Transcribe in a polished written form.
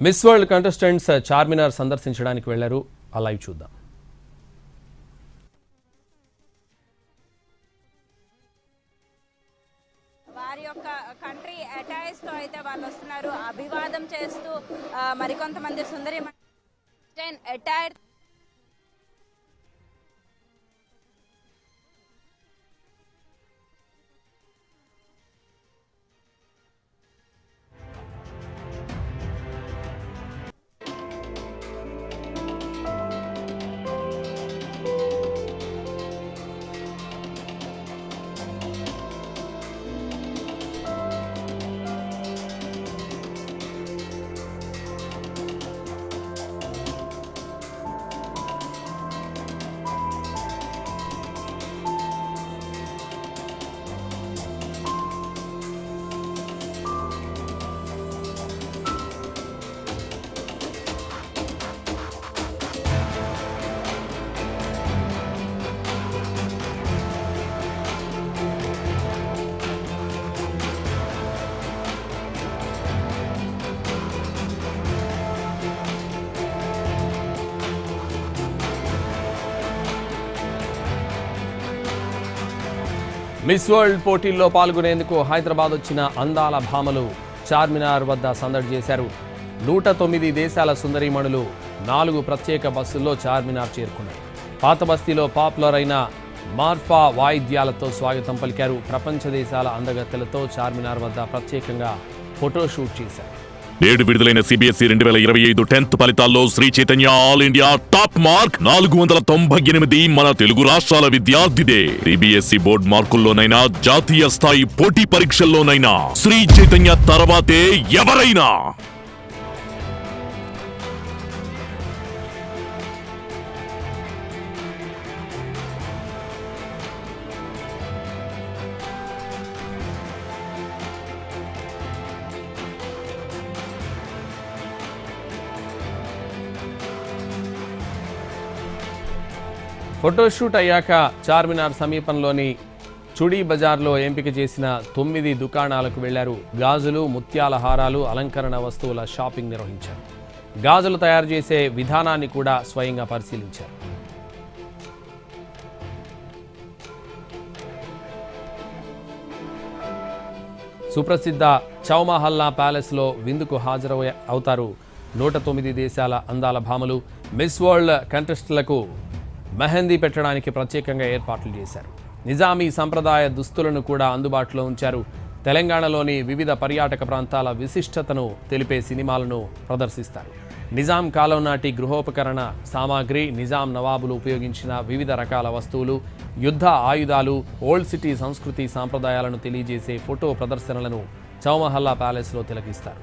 Miss world contestants Charminar సందర్శించడానికి వెళ్లారు. ఆ లైవ్ చూద్దాం. వారి యొక్క కంట్రీ అటైర్స్ తో అయితే వాళ్ళు వస్తున్నారు. అభివాదం చేస్తూ మరికొంతమంది సుందరి అటైర్ మిస్ వరల్డ్ పోటీల్లో పాల్గొనేందుకు హైదరాబాద్ వచ్చిన అందాల భామలు చార్మినార్ వద్ద సందడి చేశారు. 109 దేశాల సుందరీమణులు 4 ప్రత్యేక బస్సుల్లో చార్మినార్ చేరుకున్నారు. పాత బస్తీలో పాపులర్ అయిన మార్ఫా వాయిద్యాలతో స్వాగతం పలికారు. ప్రపంచ దేశాల అందగత్తెలతో చార్మినార్ వద్ద ప్రత్యేకంగా ఫోటోషూట్ చేశారు. నేడు విడుదలైన CBSE 2025 10th ఫలితాల్లో Sri Chaitanya all India top mark 498 మన తెలుగు రాష్ట్రాల విద్యార్థిదే. CBSE బోర్డు మార్కుల్లోనైనా జాతీయ స్థాయి పోటీ పరీక్షల్లోనైనా శ్రీ చైతన్య తర్వాతే ఎవరైనా. ఫోటోషూట్ అయ్యాక చార్మినార్ సమీపంలోని చుడీ బజార్లో ఎంపిక చేసిన 9 దుకాణాలకు వెళ్లారు. గాజులు, ముత్యాల హారాలు, అలంకరణ వస్తువుల షాపింగ్ నిర్వహించారు. గాజులు తయారు చేసే విధానాన్ని కూడా స్వయంగా పరిశీలించారు. సుప్రసిద్ధ చౌమహల్లా ప్యాలెస్లో విందుకు అవుతారు 109 దేశాల అందాల భామలు. మిస్ వరల్డ్ కంటెస్టెంట్లకు మెహందీ పెట్టడానికి ప్రత్యేకంగా ఏర్పాట్లు చేశారు. నిజామీ సంప్రదాయ దుస్తులను కూడా అందుబాటులో ఉంచారు. తెలంగాణలోని వివిధ పర్యాటక ప్రాంతాల విశిష్టతను తెలిపే సినిమాలను ప్రదర్శిస్తారు. నిజాం కాలం నాటి గృహోపకరణ సామాగ్రి, నిజాం నవాబులు ఉపయోగించిన వివిధ రకాల వస్తువులు, యుద్ధ ఆయుధాలు, ఓల్డ్ సిటీ సంస్కృతి సాంప్రదాయాలను తెలియజేసే ఫోటో ప్రదర్శనలను చౌమహల్లా ప్యాలెస్లో తిలకిస్తారు.